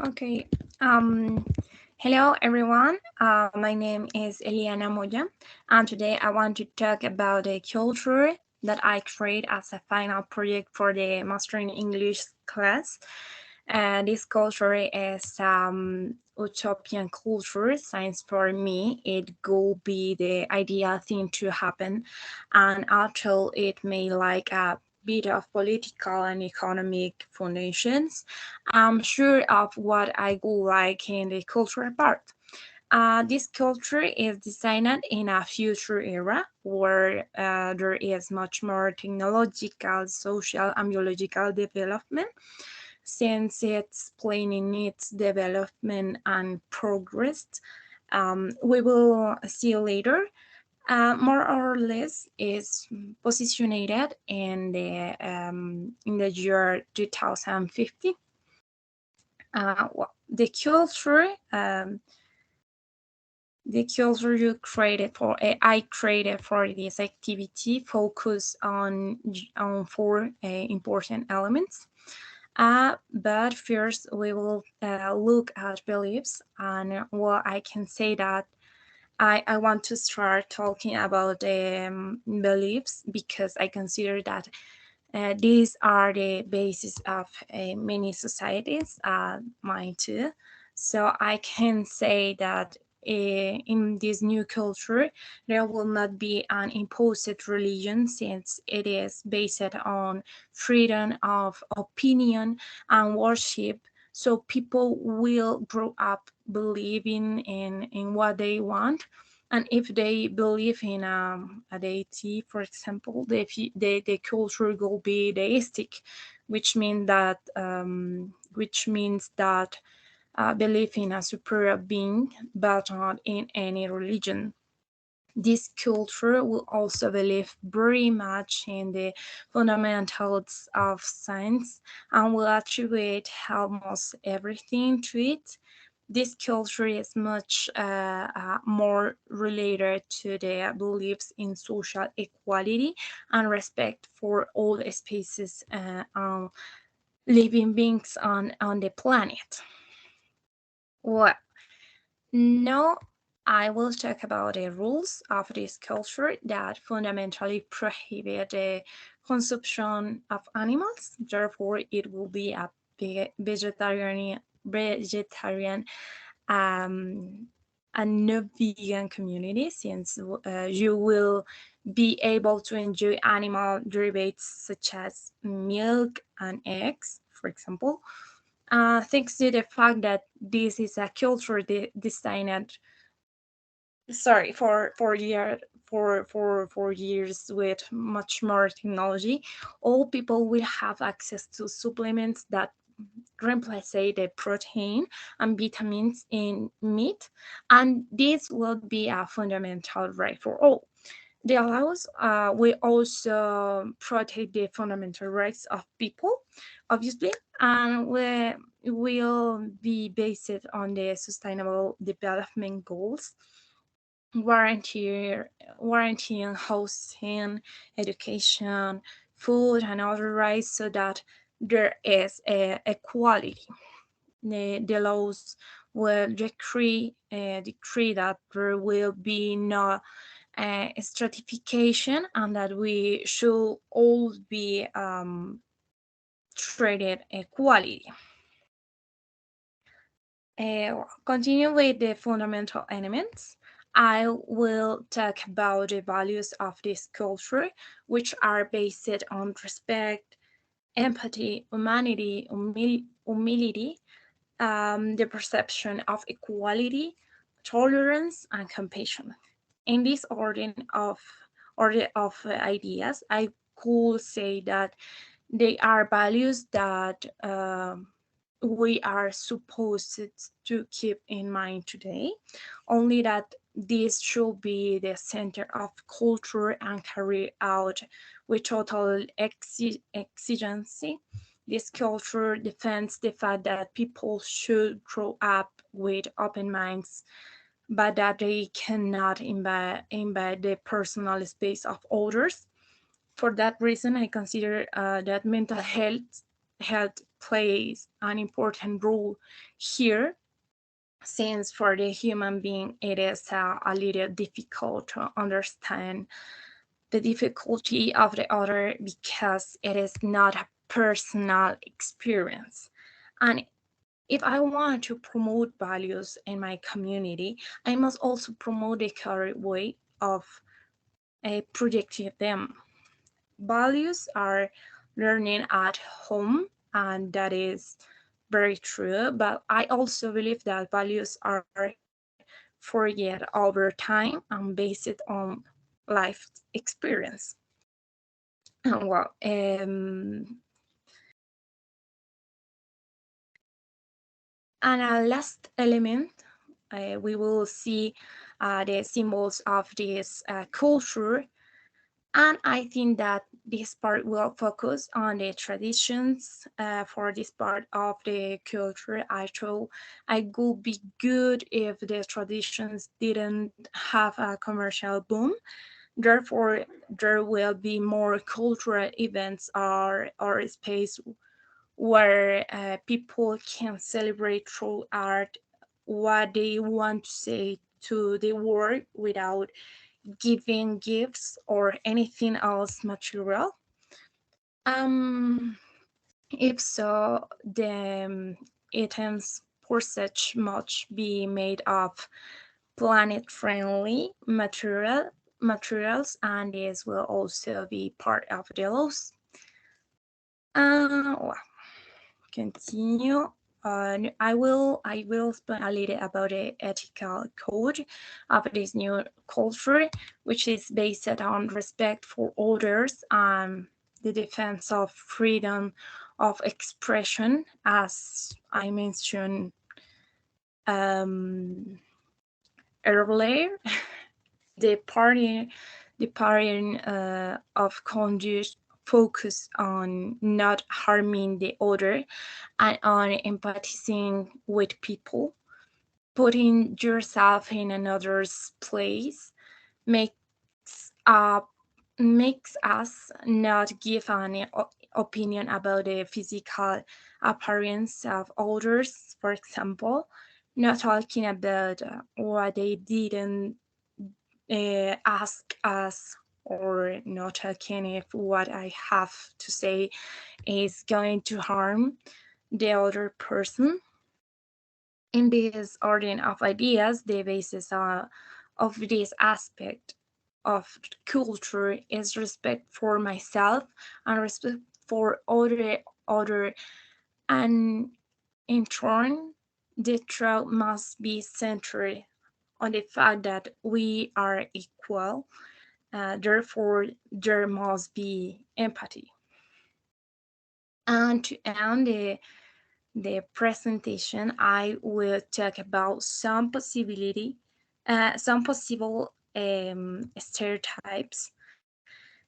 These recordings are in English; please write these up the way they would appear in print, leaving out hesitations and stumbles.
Okay. Um, Hello, everyone. My name is Eliana Moya, and today I want to talk about a culture that I create as a final project for the Master in English class. This culture is utopian culture. Science for me, it will be the ideal thing to happen, and although it may like a bit of political and economic foundations, I'm sure of what I would like in the cultural part. This culture is designed in a future era where there is much more technological, social, and biological development, since it's planning its development and progress. We will see later. More or less is positioned in the year 2050. The culture, the culture I created for this activity focus on four important elements. But first we will look at beliefs, and what I can say that I want to start talking about beliefs because I consider that these are the basis of many societies, mine too. So I can say that in this new culture, there will not be an imposed religion since it is based on freedom of opinion and worship. So people will grow up believing in what they want, and if they believe in a deity, for example, the culture will be deistic, which means that belief in a superior being, but not in any religion. This culture will also believe very much in the fundamentals of science and will attribute almost everything to it. This culture is much more related to the beliefs in social equality and respect for all species and living beings on the planet. Well, now I will talk about the rules of this culture that fundamentally prohibit the consumption of animals. Therefore, it will be a vegetarian um, and no vegan community, since you will be able to enjoy animal derivatives such as milk and eggs, for example. Thanks to the fact that this is a culture designed, sorry, for years with much more technology, all people will have access to supplements that replace the protein and vitamins in meat, and this will be a fundamental right for all. The laws will also protect the fundamental rights of people, obviously, and we will be based on the sustainable development goals, guarantee guaranteeing housing, education, food, and other rights, so that there is equality. The laws will decree that there will be no stratification, and that we should all be treated equality. Continue with the fundamental elements. I will talk about the values of this culture, which are based on respect, empathy, humanity, humility, the perception of equality, tolerance, and compassion. In this order of ideas, I could say that they are values that we are supposed to keep in mind today, only that this should be the center of culture and carry out with total exigency. This culture defends the fact that people should grow up with open minds, but that they cannot invade the personal space of others. For that reason, I consider that mental health plays an important role here, since for the human being it is a little difficult to understand the difficulty of the other because it is not a personal experience. And if I want to promote values in my community, I must also promote the correct way of projecting them. Values are learning at home, and that is very true, but I also believe that values are forget over time and based on life experience. Well, and a last element, we will see the symbols of this culture. And I think that this part will focus on the traditions for this part of the culture. I thought it would be good if the traditions didn't have a commercial boom. Therefore, there will be more cultural events or space where people can celebrate through art what they want to say to the world without giving gifts or anything else material. Um, if so, the items for such much be made of planet-friendly materials, and this will also be part of the laws. Well, continue. I will explain a little about the ethical code of this new culture, which is based on respect for others and the defense of freedom of expression, as I mentioned earlier. the party, the pattern of conduct focus on not harming the other and on empathizing with people. Putting yourself in another's place makes makes us not give an opinion about the physical appearance of others. For example, not talking about what they didn't ask us, or not talking if what I have to say is going to harm the other person. In this order of ideas, the basis of this aspect of culture is respect for myself and respect for other, and in turn, the truth must be centered on the fact that we are equal. Therefore, there must be empathy. And to end the presentation, I will talk about some possible stereotypes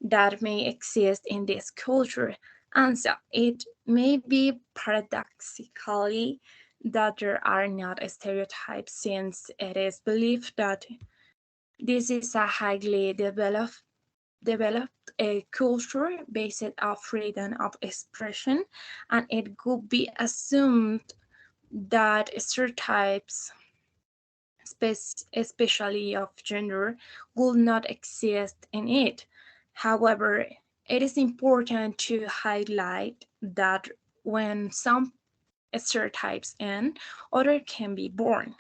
that may exist in this culture. And so it may be paradoxically that there are not stereotypes, since it is believed that this is a highly developed a culture based on freedom of expression, and it could be assumed that stereotypes, especially of gender, will not exist in it. However, it is important to highlight that when some stereotypes end, others can be born,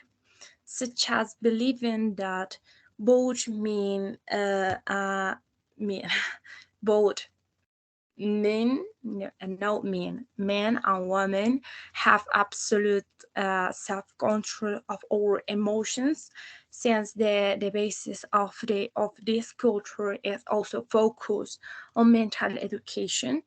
such as believing that both mean both men and no men and women have absolute self-control of our emotions, since the basis of this culture is also focused on mental education.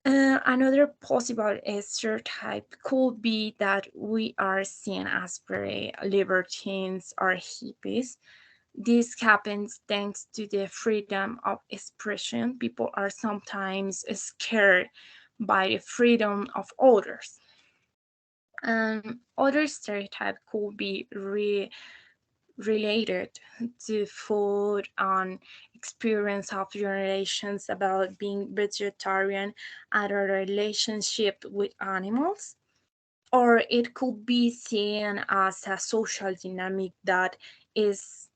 Another possible stereotype could be that we are seen as very libertines or hippies. This happens thanks to the freedom of expression. People are sometimes scared by the freedom of others. Other stereotype could be related to food and experience of generations about being vegetarian and a relationship with animals. Or it could be seen as a social dynamic that is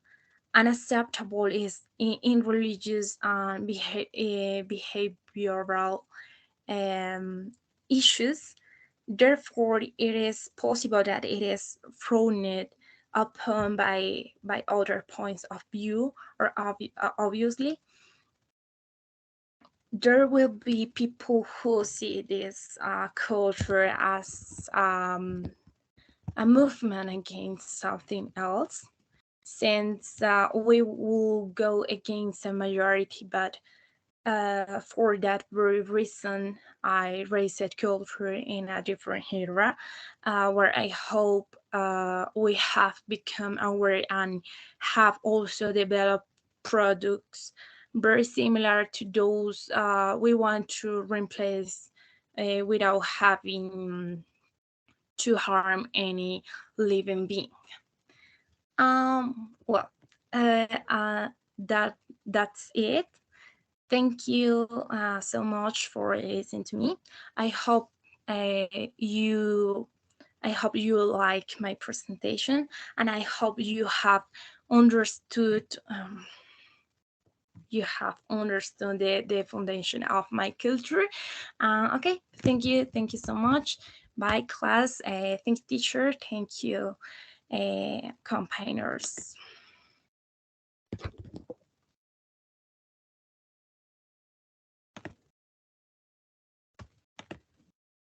unacceptable is in religious and behavioral um, issues. Therefore, it is possible that it is frowned upon by other points of view, or obviously there will be people who see this culture as a movement against something else, since we will go against the majority. But for that very reason, I raised culture in a different era, where I hope we have become aware and have also developed products very similar to those we want to replace, without having to harm any living being. Well, uh, uh, that that's it. Thank you so much for listening to me. I hope uh, you I hope you like my presentation, and I hope understood understood the foundation of my culture. Okay, thank you so much. Bye, class. Thank you, teacher. Thank you, campaigners.